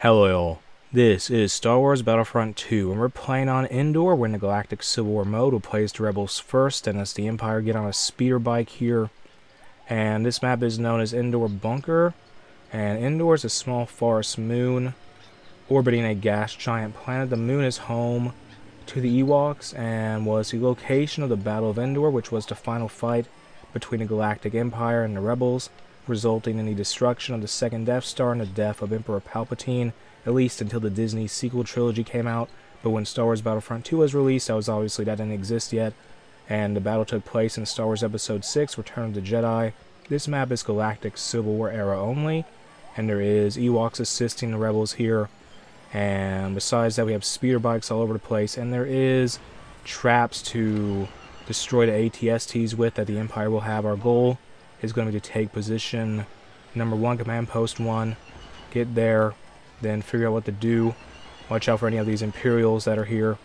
Hello all, this is Star Wars Battlefront 2, and we're playing on Endor. We're in the Galactic Civil War mode. We'll play as the Rebels first, and as the Empire get on a speeder bike here. And this map is known as Endor Bunker, and Endor is a small forest moon orbiting a gas giant planet. The moon is home to the Ewoks, and was the location of the Battle of Endor, which was the final fight between the Galactic Empire and the Rebels, resulting in the destruction of the second Death Star and the death of Emperor Palpatine, at least until the Disney sequel trilogy came out. But when Star Wars Battlefront 2 was released, that didn't exist yet, and the battle took place in Star Wars Episode 6, Return of the Jedi. This map is Galactic Civil War era only, and there is Ewoks assisting the Rebels here, and besides that we have speeder bikes all over the place, and there is traps to destroy the ATSTs with that the Empire will have. Our goal is going to be to take position number 1, command post 1, get there, then figure out what to do. Watch out for any of these Imperials that are here.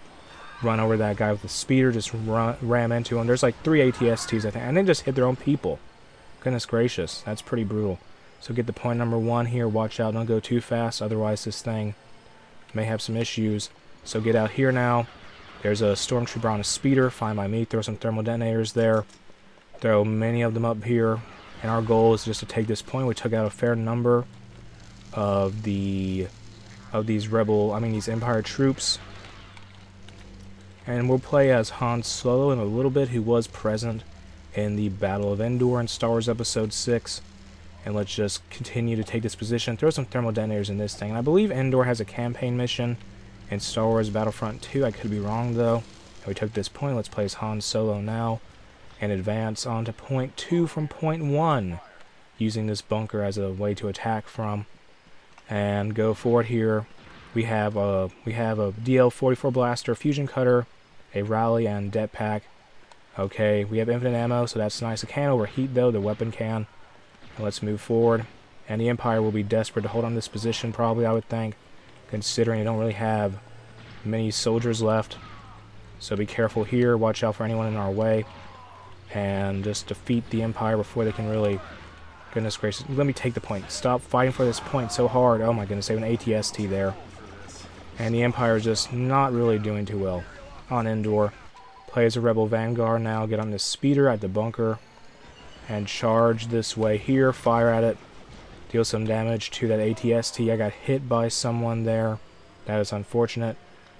Run over that guy with the speeder, just ram into him. There's like 3 ATSTs, I think, and they just hit their own people. Goodness gracious, that's pretty brutal. So get to point number 1 here. Watch out, don't go too fast, otherwise this thing may have some issues. So get out here now. There's a stormtrooper on a speeder, fine by me. Throw some thermal detonators there. Throw many of them up here, and our goal is just to take this point. We took out a fair number of these Empire troops, and we'll play as Han Solo in a little bit, who was present in the Battle of Endor in Star Wars Episode 6. And let's just continue to take this position. Throw some thermal detonators in this thing. And I believe Endor has a campaign mission in Star Wars Battlefront 2. I could be wrong though. And we took this point. Let's play as Han Solo now and advance on to point 2 from point 1, using this bunker as a way to attack from. And go forward here. We have a DL-44 blaster, fusion cutter, a rally, and det pack. Okay, we have infinite ammo, so that's nice. It can't overheat though, the weapon can. And let's move forward. And the Empire will be desperate to hold on this position, probably, I would think, considering they don't really have many soldiers left. So be careful here. Watch out for anyone in our way, and just defeat the Empire before they can really... Goodness gracious. Let me take the point. Stop fighting for this point so hard. Oh my goodness, they have an ATST there. And the Empire is just not really doing too well on Endor. Play as a Rebel Vanguard now. Get on this speeder at the bunker and charge this way here. Fire at it. Deal some damage to that ATST. I got hit by someone there. That is unfortunate.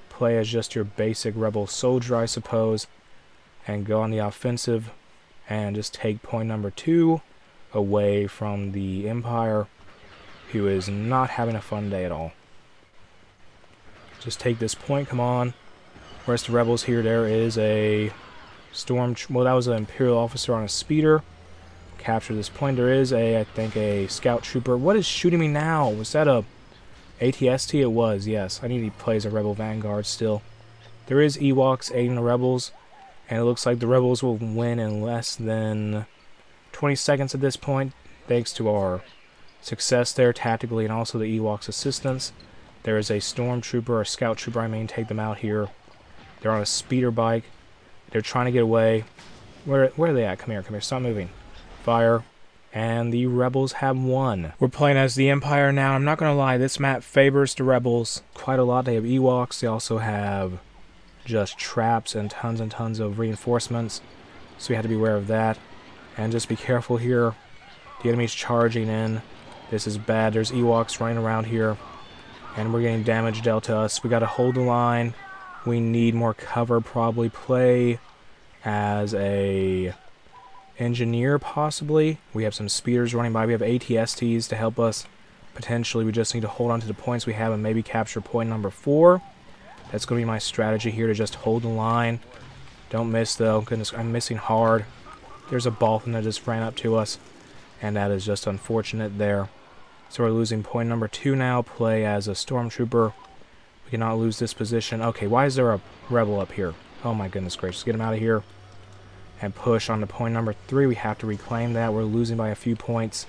Play as just your basic Rebel soldier, I suppose, and go on the offensive and just take point number 2 away from the Empire, who is not having a fun day at all. Just take this point, come on. Where's the Rebels here? There is a that was an Imperial officer on a speeder. Capture this point. There is I think a scout trooper. What is shooting me now? Was that a ATST? It was, yes. I need to play as a Rebel Vanguard still. There is Ewoks aiding the Rebels, and it looks like the Rebels will win in less than 20 seconds at this point, thanks to our success there tactically, and also the Ewoks' assistance. There is a stormtrooper, or scout trooper, I mean, take them out here. They're on a speeder bike. They're trying to get away. Where are they at? Come here, stop moving. Fire. And the Rebels have won. We're playing as the Empire now. I'm not going to lie, this map favors the Rebels quite a lot. They have Ewoks. They also have just traps and tons of reinforcements. So we have to be aware of that. And just be careful here. The enemy's charging in. This is bad. There's Ewoks running around here, and we're getting damage dealt to us. We got to hold the line. We need more cover. Probably play as a engineer, possibly. We have some speeders running by. We have ATSTs to help us. Potentially, we just need to hold on to the points we have and maybe capture point number 4. That's going to be my strategy here, to just hold the line. Don't miss, though. Goodness, I'm missing hard. There's a Balkan that just ran up to us, and that is just unfortunate there. So we're losing point number 2 now. Play as a stormtrooper. We cannot lose this position. Okay, why is there a Rebel up here? Oh my goodness gracious. Get him out of here. And push on to point number 3. We have to reclaim that. We're losing by a few points,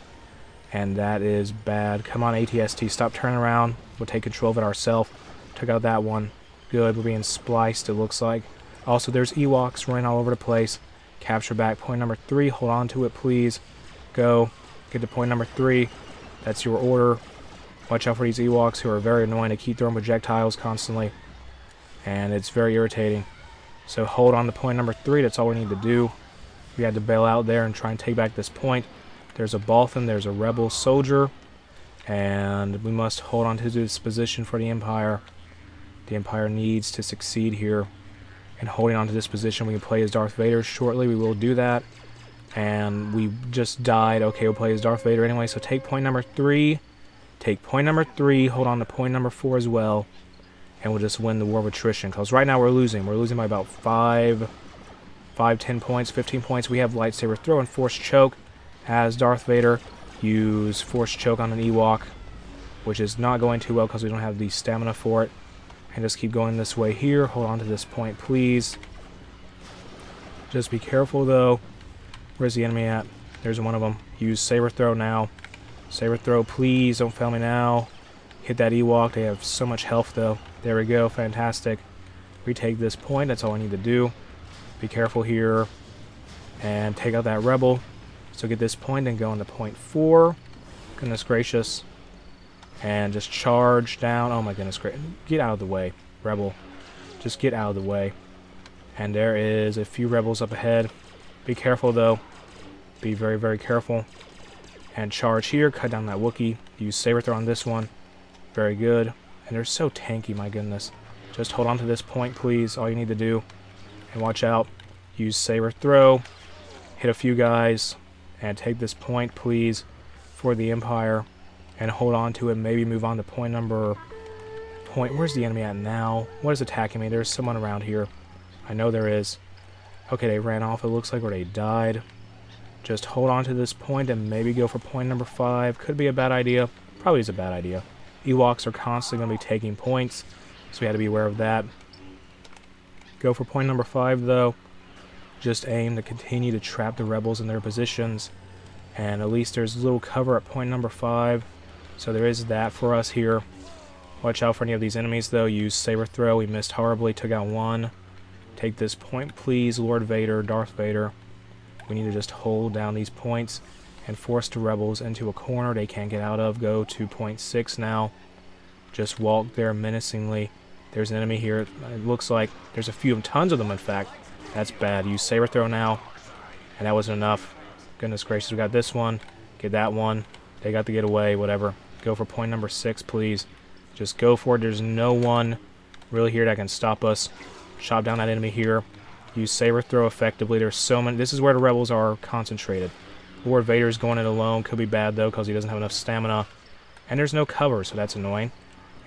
and that is bad. Come on, ATST. Stop turning around. We'll take control of it ourselves. Took out that one. Good. We're being spliced, it looks like. Also, there's Ewoks running all over the place. Capture back point number 3. Hold on to it, please. Go. Get to point number 3. That's your order. Watch out for these Ewoks who are very annoying to keep throwing projectiles constantly. And it's very irritating. So hold on to point number 3. That's all we need to do. We had to bail out there and try and take back this point. There's a Balthan. There's a rebel soldier. And we must hold on to this position for the Empire. The Empire needs to succeed here. And holding on to this position, we can play as Darth Vader shortly. We will do that. And we just died. Okay, we'll play as Darth Vader anyway. So take point number 3. Take point number 3. Hold on to point number 4 as well. And we'll just win the war of attrition. Because right now we're losing. We're losing by about 5, 10 points, 15 points. We have lightsaber throw and force choke as Darth Vader. Use force choke on an Ewok, which is not going too well because we don't have the stamina for it. And just keep going this way here. Hold on to this point, please. Just be careful, though. Where's the enemy at? There's one of them. Use saber throw now. Saber throw, please. Don't fail me now. Hit that Ewok. They have so much health, though. There we go. Fantastic. Retake this point. That's all I need to do. Be careful here. And take out that rebel. So get this point and go into point 4. Goodness gracious. And just charge down. Oh my goodness gracious. Get out of the way, rebel. Just get out of the way. And there is a few rebels up ahead. Be careful, though. Be very, very careful. And charge here. Cut down that Wookiee. Use saber throw on this one. Very good. And they're so tanky, my goodness. Just hold on to this point, please. All you need to do. And watch out. Use saber throw. Hit a few guys. And take this point, please, for the Empire. And hold on to it. Maybe move on to point number... Where's the enemy at now? What is attacking me? There's someone around here. I know there is. Okay, they ran off, it looks like, or they died. Just hold on to this point and maybe go for point number 5. Could be a bad idea. Probably is a bad idea. Ewoks are constantly going to be taking points, so we have to be aware of that. Go for point number 5, though. Just aim to continue to trap the rebels in their positions. And at least there's a little cover at point number 5. So there is that for us here. Watch out for any of these enemies, though. Use saber throw. We missed horribly. Took out one. Take this point, please, Lord Vader, Darth Vader. We need to just hold down these points and force the rebels into a corner they can't get out of. Go to point 6 now. Just walk there menacingly. There's an enemy here. It looks like there's a few, tons of them, in fact. That's bad. Use saber throw now. And that wasn't enough. Goodness gracious, we got this one. Get that one. They got to get away, whatever. Go for point number 6, please. Just go for it. There's no one really here that can stop us. Chop down that enemy here. Use saber throw effectively. There's so many. This is where the rebels are concentrated. Lord Vader's going it alone. Could be bad, though, because he doesn't have enough stamina. And there's no cover, so that's annoying.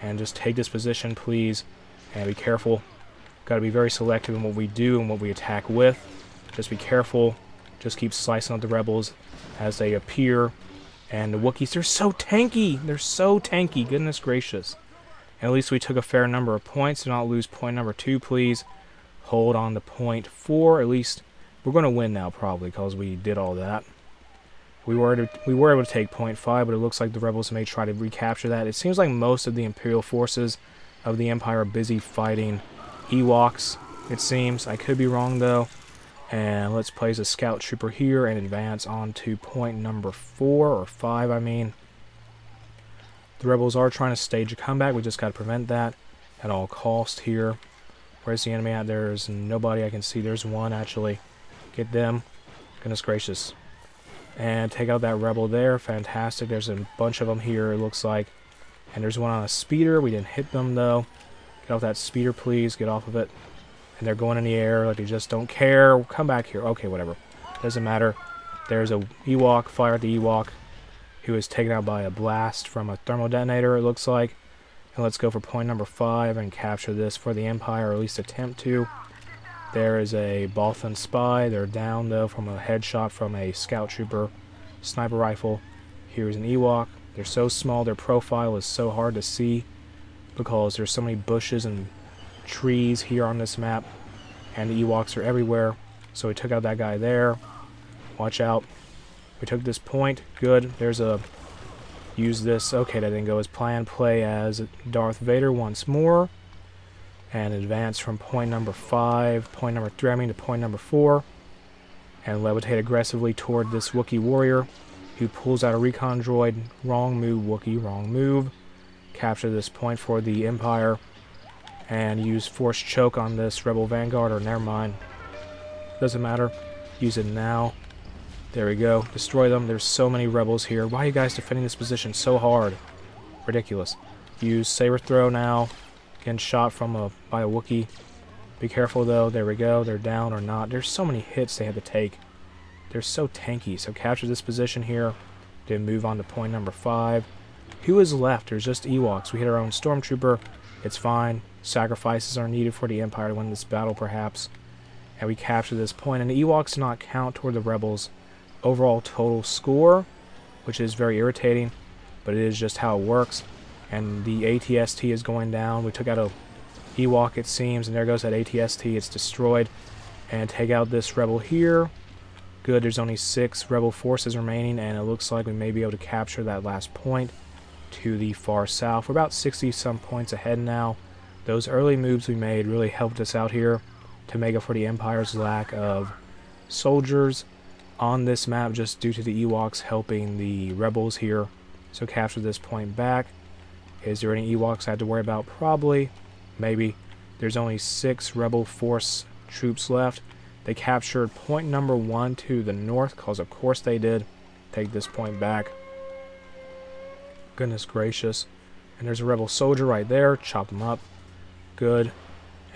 And just take this position, please. And be careful. Got to be very selective in what we do and what we attack with. Just be careful. Just keep slicing up the rebels as they appear. And the Wookiees, they're so tanky. They're so tanky. Goodness gracious. And at least we took a fair number of points. Do not lose point number 2, please. Hold on to point 4. At least we're going to win now, probably, because we did all that. We were able to take point 5, but it looks like the rebels may try to recapture that. It seems like most of the Imperial forces of the Empire are busy fighting Ewoks, it seems. I could be wrong, though. And let's place a scout trooper here and advance on to point number 4, or 5, I mean. The rebels are trying to stage a comeback. We just got to prevent that at all cost here. Where's the enemy at? There's nobody I can see. There's one, actually. Get them. Goodness gracious. And take out that rebel there. Fantastic. There's a bunch of them here, it looks like. And there's one on a speeder. We didn't hit them, though. Get off that speeder, please. Get off of it. And they're going in the air like they just don't care. Come back here. Okay, whatever. Doesn't matter. There's a Ewok. Fire at the Ewok, who is taken out by a blast from a thermal detonator, it looks like. And let's go for point number 5 and capture this for the Empire, or at least attempt to. There is a Balthan spy. They're down, though, from a headshot from a scout trooper sniper rifle. Here's an Ewok. They're so small, their profile is so hard to see because there's so many bushes and trees here on this map, and the Ewoks are everywhere. So we took out that guy there. Watch out. We took this point. Good. There's a... Use this. Okay, that didn't go as planned. Play as Darth Vader once more. And advance from point number 5, point number 3, I mean, to point number 4. And levitate aggressively toward this Wookiee warrior, who pulls out a recon droid. Wrong move, Wookiee. Wrong move. capture this point for the Empire and use Force Choke on this Rebel Vanguard, or never mind. Doesn't matter. Use it now. There we go. Destroy them. There's so many rebels here. Why are you guys defending this position so hard? Ridiculous. Use Saber Throw now. Getting shot from by a Wookiee. Be careful though. There we go. They're down or not. There's so many hits they had to take. They're so tanky. So capture this position here. Then move on to point number 5. Who is left? There's just Ewoks. We hit our own Stormtrooper. It's fine. Sacrifices are needed for the Empire to win this battle perhaps. And we capture this point. And the Ewoks do not count toward the Rebels' overall total score, which is very irritating, but it is just how it works. And the ATST is going down. We took out a Ewok, it seems, and there goes that ATST. It's destroyed. And take out this Rebel here. Good, there's only 6 Rebel forces remaining, and it looks like we may be able to capture that last point to the far south. We're about 60 some points ahead now. Those early moves we made really helped us out here to make up for the Empire's lack of soldiers on this map, just due to the Ewoks helping the Rebels here. So capture this point back. Is there any Ewoks I have to worry about? Probably. Maybe. There's only 6 Rebel force troops left. They captured point number 1 to the north, because of course they did. Take this point back. Goodness gracious. And there's a Rebel soldier right there. Chop them up. Good.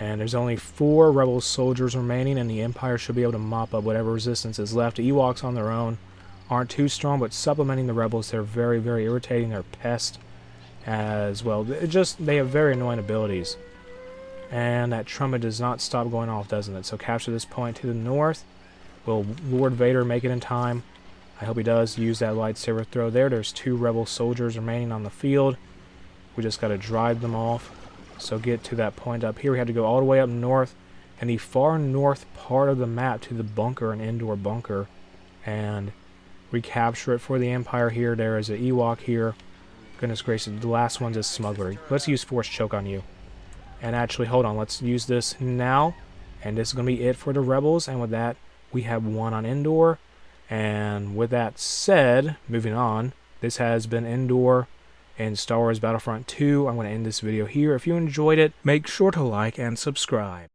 And there's only 4 Rebel soldiers remaining, and the Empire should be able to mop up whatever resistance is left. The Ewoks on their own aren't too strong, but supplementing the Rebels, they're very, very irritating. They're pests as well. They have very annoying abilities. And that trumpet does not stop going off, doesn't it? So capture this point to the north. Will Lord Vader make it in time? I hope he does. Use that lightsaber throw there. There's 2 Rebel soldiers remaining on the field. We just got to drive them off. So get to that point up here. We had to go all the way up north, and the far north part of the map to the bunker, an Endor bunker, and recapture it for the Empire here. There is an Ewok here. Goodness gracious, the last one's a smuggler. Let's use Force Choke on you. And actually, hold on, let's use this now. And this is going to be it for the Rebels. And with that, we have won on Endor. And with that said, moving on, this has been Endor in Star Wars Battlefront 2. I'm going to end this video here. If you enjoyed it, make sure to like and subscribe.